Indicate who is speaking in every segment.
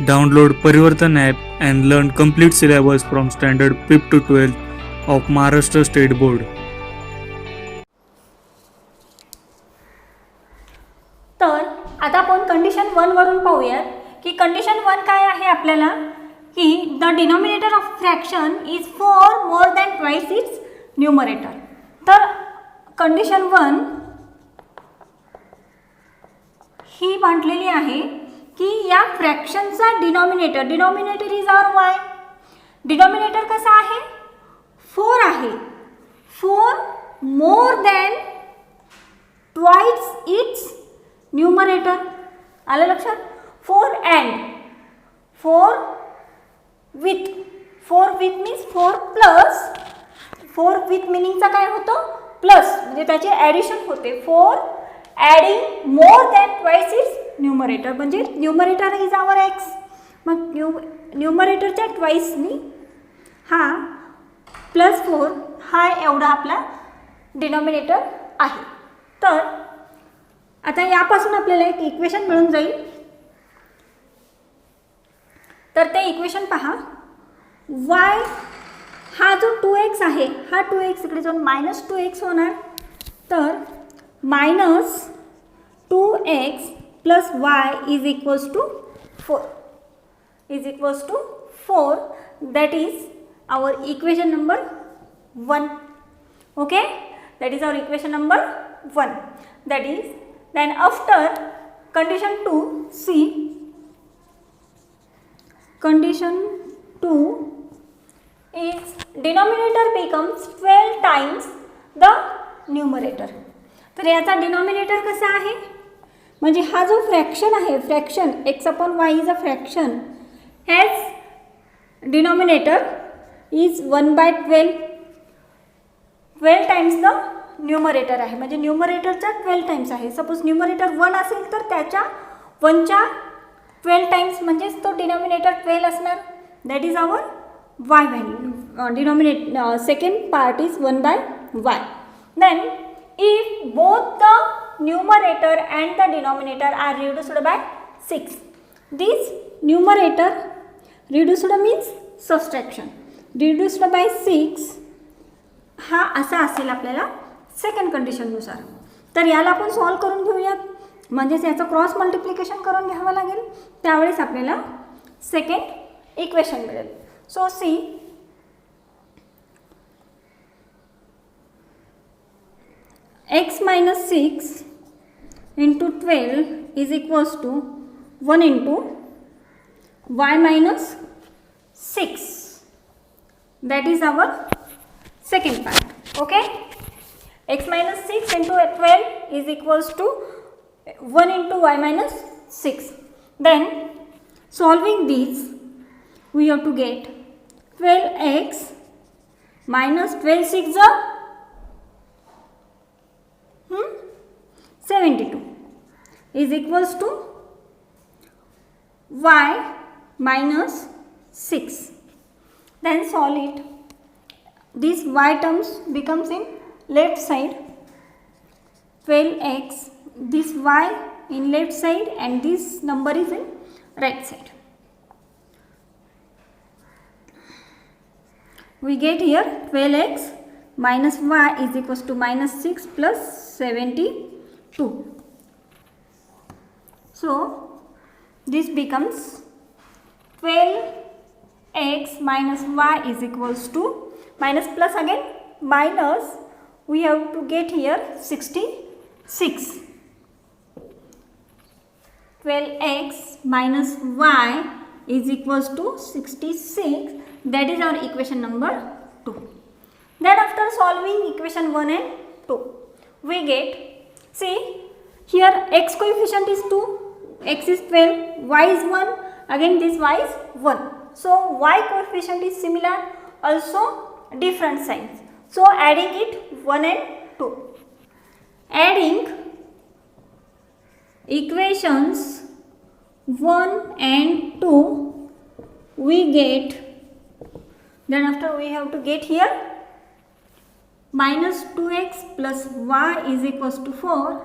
Speaker 1: Download Parivartan app and learn complete syllabus from standard 5th to 12th of Maharashtra State Board.
Speaker 2: तर आता आपण condition 1 वरून पाहूया की कंडिशन 1 काय आहे आपल्याला की the denominator of fraction is 4 more than twice its numerator. तर कंडिशन 1 ही म्हटलेली आहे की या फ्रॅक्शनचा denominator is our y. Denominator कसा आहे 4 आहे. 4 more than twice its numerator. आलं लक्षात. 4 and 4 with means 4 plus 4 with मिनिंगचा काय होतो प्लस म्हणजे त्याचे ॲडिशन होते. 4 adding more than twice its numerator म्हणजे न्यूमरेटर इज आवर एक्स. मग न्यूमरेटरच्या ट्वाइसनी हा प्लस 4 हा एवढा आपला डिनॉमिनेटर आहे. तर आता यापासून आपल्याला एक इक्वेशन मिळून जाईल. तर ते इक्वेशन पहा. y हा जो 2x आहे हा 2x इकडे जाऊन -2x होणार. तर -2x plus y is equals to 4 that is our equation number 1. Okay, that is our equation number 1. That is, then after condition 2, see condition 2 is denominator becomes 12 times the numerator. तर याचा denominator कसा आहे म्हणजे हा जो fraction आहे fraction x upon y is a fraction has denominator is 1/12 times the numerator आहे म्हणजे न्यूमरेटरचा 12 टाइम्स आहे. सपोज न्यूमरेटर 1 असेल तर त्याच्या 1च्या 12 टाइम्स म्हणजेच तो डिनॉमिनेटर 12 असणार. That is our y value. Second part is 1/y. Then if both the numerator and the denominator are reduced by 6, this numerator reduced means subtraction reduced by 6 हा असा असेल आपल्याला सेकंड कंडिशननुसार. तर याला आपण सॉल्व करून घेऊयात म्हणजेच याचं क्रॉस मल्टिप्लिकेशन करून घ्यावं लागेल. त्यावेळेस आपल्याला सेकंड इक्वेशन मिळेल. सो सी x minus 6 into 12 is equals to 1 into y minus 6. That is our second part. Okay, x minus 6 into 12 is equals to 1 into y minus 6. Then solving these we have to get 12x minus 12 6 are 72 is equals to y minus 6. Then solve it. This y terms becomes in left side 12x, this y in left side and this number is in right side. We get here 12x minus y is equals to -6 plus 72. So this becomes 12x minus y is equals to minus plus again minus we have to get here 66. 12x minus y is equals to 66. That is our equation number 2. Then after solving equation 1 and 2 we get, see here x coefficient is 2, x is 12, y is 1, again this y is 1. So y coefficient is similar, also different signs. So adding it 1 and 2. Adding equations 1 and 2 we get, then after we have to get here minus 2x plus y is equals to 4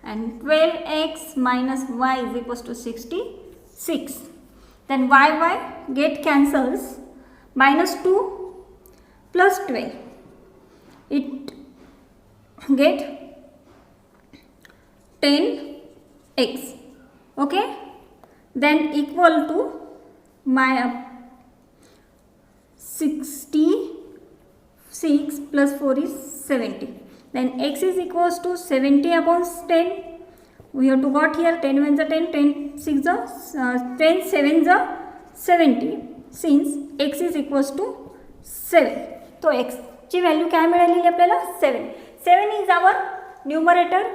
Speaker 2: and 12x minus y is equals to 66. then y get cancels, minus 2 plus 12, it get 10x, okay, then equal to my 66 plus 4 is 70, then x is equals to 70 upon 10. We have to got here 10 1 is 10, 10 6 10 7 is 70, since x is equals to 7. तो x ची value काय मिळालेली आपल्याला 7. 7 is our numerator,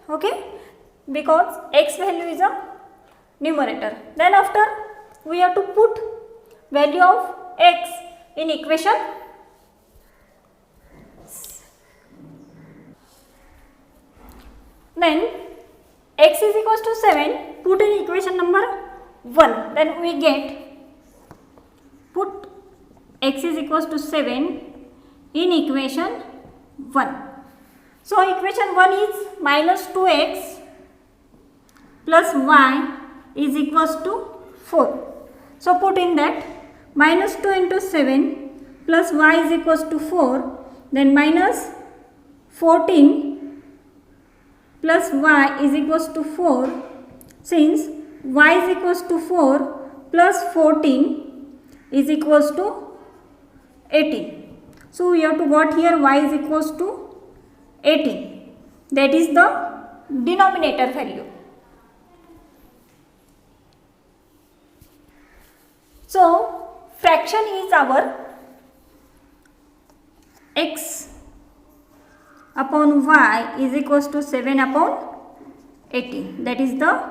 Speaker 2: okay, because x value is a numerator. Then after we have to put value of x in equation. Then x is equals to 7, put in equation number 1, then we get, put x is equals to 7 in equation 1. So equation 1 is minus 2x plus y is equals to 4. So put in that, minus 2 into 7 plus y is equals to 4, then minus 14 plus y is equals to 4, since y is equals to 4 plus 14 is equals to 18. So we have to got here y is equals to 18, that is the denominator value. So fraction is our x upon y is equals to 7 upon 18, that is the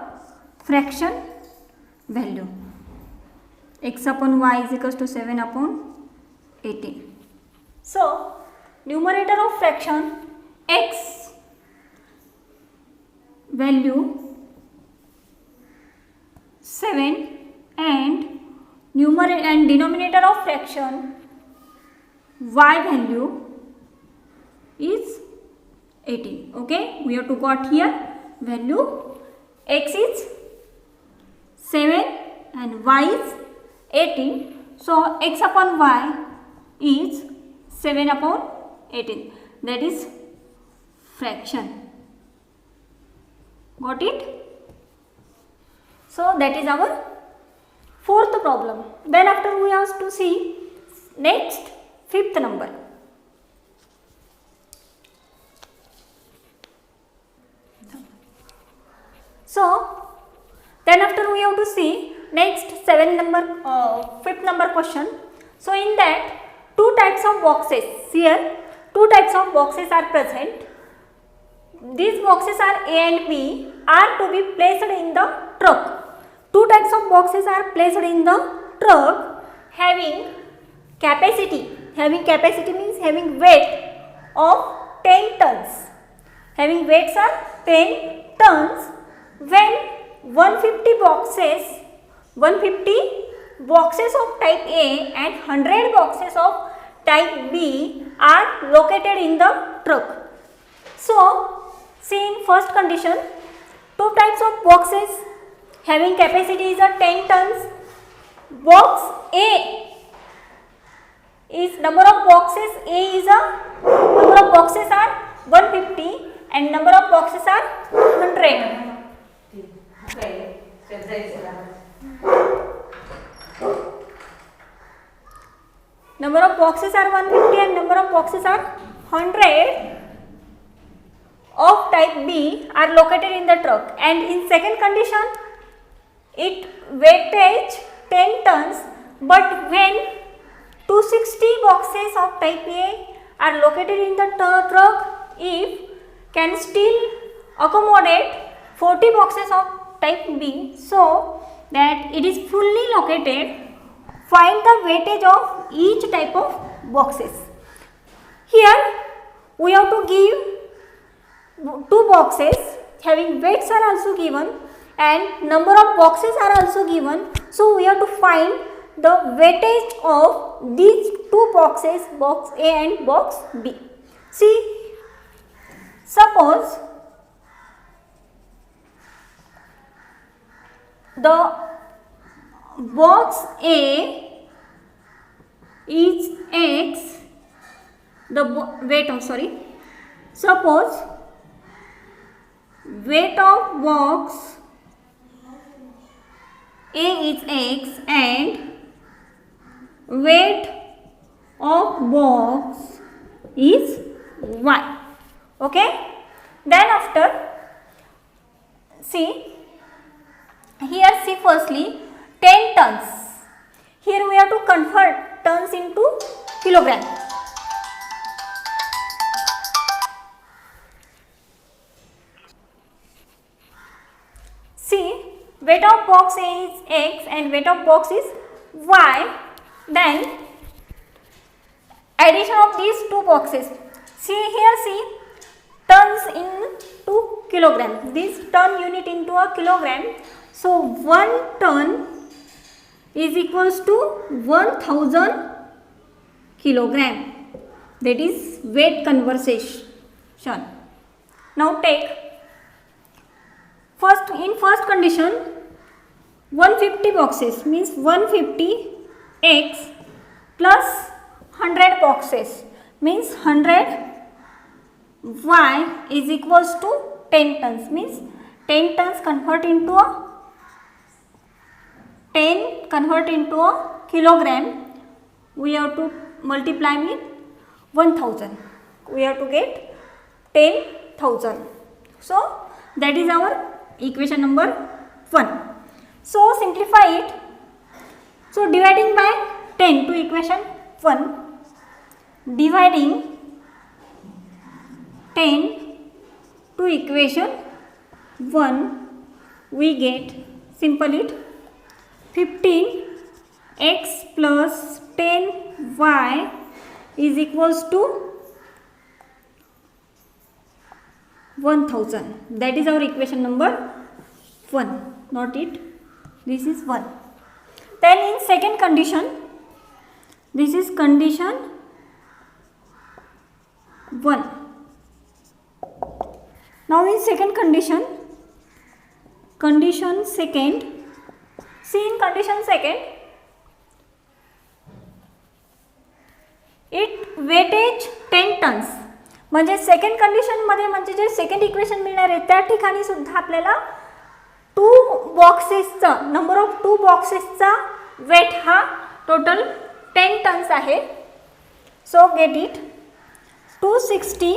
Speaker 2: fraction value. X upon y is equals to 7 upon 18. So numerator of fraction x value 7 and numerator and denominator of fraction y value is 18. Okay, we have to got here value x is 7 and y is 18. So x upon y is 7 upon 18, that is fraction. Got it? So that is our fourth problem. Then after we have to see next fifth number. So then after we have to see next fifth number question. So in that two types of boxes, here two types of boxes are present. These boxes are A and B are to be placed in the truck. Two types of boxes are placed in the truck having capacity. Having capacity means having weight of 10 tons. Having weights are 10 tons. When 150 boxes of type A and 100 boxes of type B are located in the truck. So see in first condition, two types of boxes having capacity is a 10 tons. Box A is number of boxes are 150 and number of boxes are 100. Number of boxes are 150 and number of boxes are 100 of type B are located in the truck. And in second condition, it weightage 10 tons, but when 260 boxes of type A are located in the truck, if can still accommodate 40 boxes of type B, so that it is fully located. Find the weightage of each type of boxes. Here we have to give two boxes having weights are also given and number of boxes are also given. So we have to find the weightage of these two boxes, box A and box B. See, suppose the box A is X, suppose weight of box A is X and weight of box is Y. Okay, then after see here, see firstly 10 tons. Here we have to convert tons into kilogram. See, weight of box A is X and weight of box is Y. Then addition of these two boxes. See here, see tons into kilogram. This ton unit into a kilogram. So 1 ton is equals to 1000 kilogram. That is weight conversion. Now take first condition 150 boxes means 150 X plus 100 boxes means 100 Y is equals to 10 tons means 10 tons convert into a kilogram. We have to multiply with 1000. We have to get 10,000. So that is our equation number 1. So simplify it. So dividing by 10 to equation 1, dividing 10 to equation 1, we get simple it 15 X plus 10 Y is equals to 1000. That is our equation number 1, not it. This is 1. Then in second condition, this is condition 1. Now in second condition second, see in condition second, it weightage 10 tons. म्हणजे second condition मध्ये म्हणजे जे second equation मिळणार आहे त्या ठिकाणी सुद्धा आपल्याला 2 बॉक्सेसचा number of 2 बॉक्सेसचा wait हा टोटल 10 टन्स आहे. सो get it 260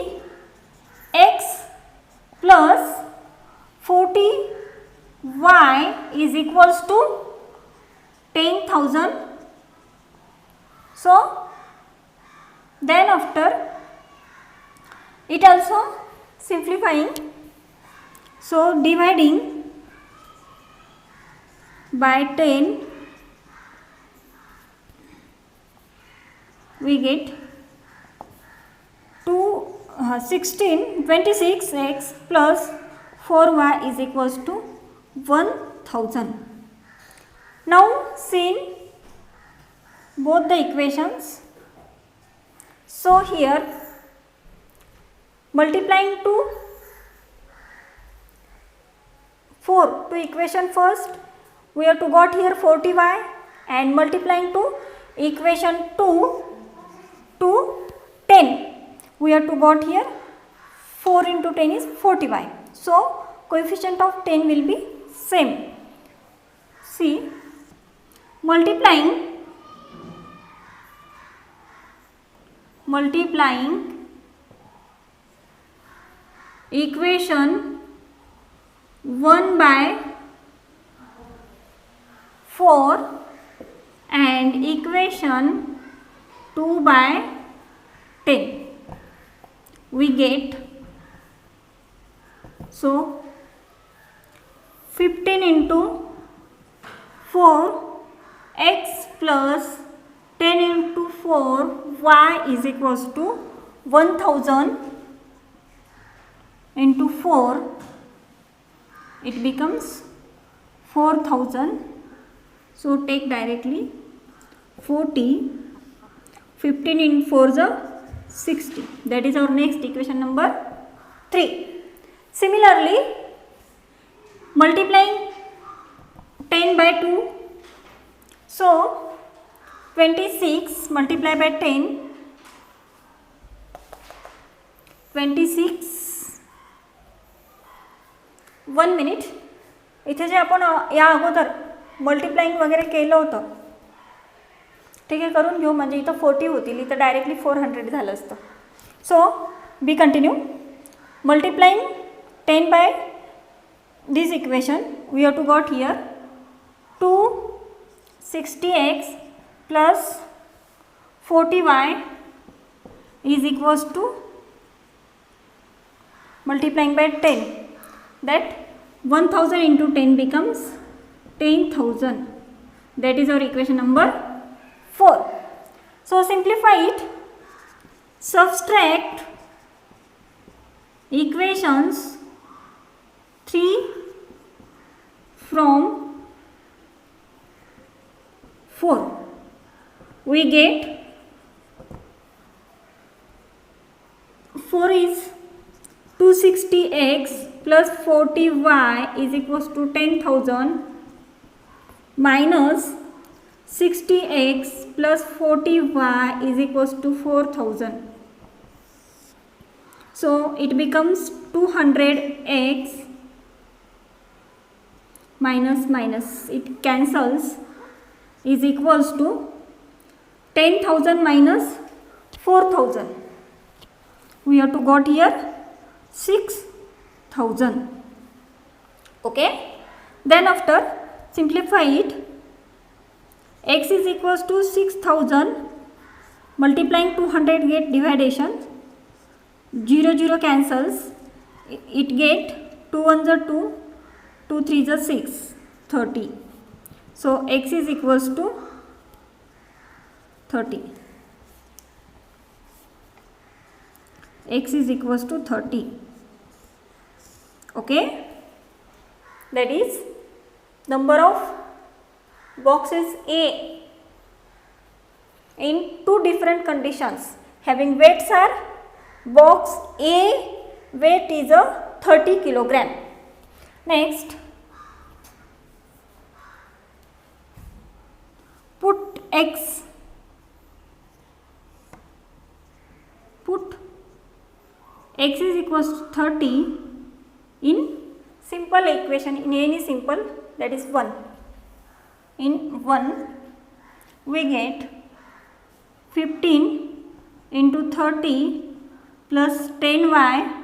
Speaker 2: X plus 40 Y is equals to 10,000. So then after it also simplifying, so dividing by 10 we get 26x plus 4y is equals to 1000. Now see both the equations. So here multiplying to 4 to equation first, we have to got here 40y, and multiplying to equation 2 to 10, we have to got here 4 into 10 is 40y. So coefficient of 10 will be same. See, multiplying equation 1 by 4 and equation 2 by 10, we get, so 15 into 4 x plus 10 into 4 y is equals to 1000 into 4, it becomes 4000. So take directly 40, 15 in 4 is 60. That is our next equation number 3. Similarly, multiplying 10 by 2 So 26 multiply by 10, 26 1 minute. इथे जे आपण या अगोदर multiplying वगैरे केलं होतं, ठीक आहे, करून घेऊ. म्हणजे इथं 40 होतील, इथं डायरेक्टली 400 झालं असतं. So be continue. Multiplying 10 by this equation we have to got here 260x plus 40y is equals to multiplying by 10, that 1000 into 10 becomes 10,000. That is our equation number 4. So simplify it. Subtract equations 3 from 4. We get 4 is 260x plus 40y is equals to 10,000 minus 60x plus 40y is equals to 4,000. So it becomes 200x minus minus, it cancels, is equals to 10,000 minus 4,000. We have to got here 6,000. Okay. Then after simplify it, x is equals to 6,000 multiplying 200 get dividation, 0 0 cancels, it get 2 1s are 2, 2 3s are 6, 30. So x is equals to 30. X is equals to 30. Okay. That is number of boxes A in two different conditions. Having weights are, box A weight is a 30 kilogram. Next, put x is equals to 30 in simple equation, in any simple, that is 1. In 1 we get 15 into 30 plus 10y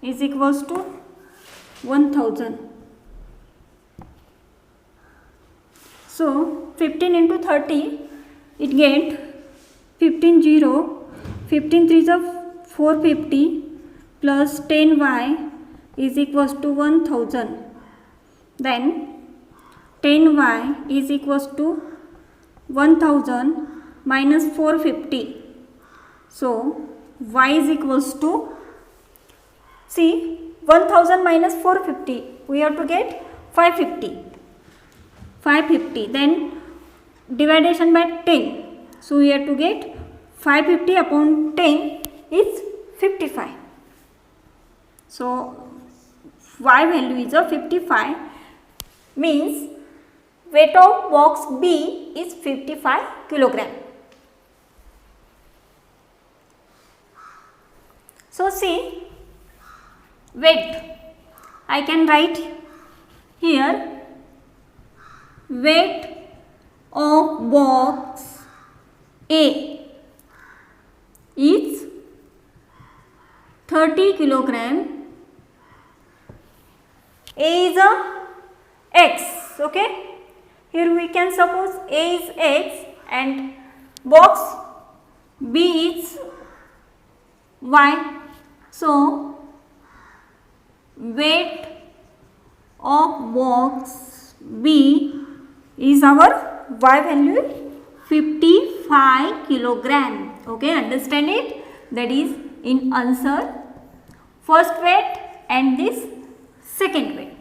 Speaker 2: is equals to 1000. So 15 into 30, it get 15 0, 15 3s are 450 plus 10y is equals to 1000. Then 10y is equals to 1000 minus 450. So y is equals to, see, 1000 minus 450, we have to get 550. 550, then dividation by 10, so we have to get 550 upon 10 is 55. So y value is a 55, means weight of box B is 55 kilogram. So see, weight, I can write here, weight of box A is 30 kilogram. A is a x, okay. Here we can suppose A is x and box B is y. So weight of box B is our y value 55 kilogram. Okay, understand it? That is in answer, first weight and this second weight.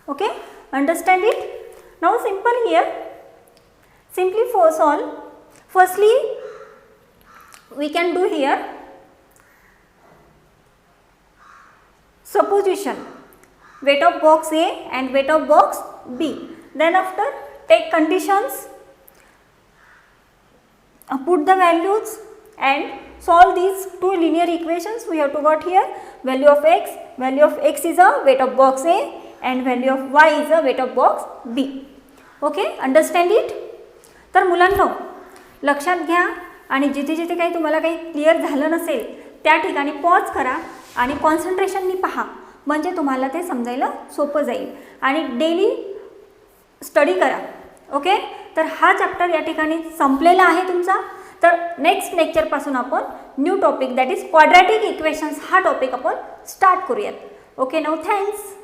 Speaker 2: Okay, understand it? Now simple here, simply for solve. Firstly, we can do here supposition, weight of box A and weight of box B. Then after take conditions put the values and solve these two linear equations. We have to got here value of x is a weight of box A and value of y is a weight of box B. Okay, understand it? तर मुलांनो लक्षात घ्या आणि जिथे जिथे काही तुम्हाला काही क्लिअर झालं नसेल त्या ठिकाणी पॉज करा आणि कॉन्सन्ट्रेशननी पहा, म्हणजे तुम्हाला ते समजायला सोपं जाईल आणि डेली स्टडी करा. ओके, तर हा चॅप्टर या ठिकाणी संपलेला आहे तुमचा. तर नेक्स्ट लेक्चरपासून आपण new topic that is quadratic equations हा टॉपिक आपण स्टार्ट करूयात. ओके, नाऊ थँक्स.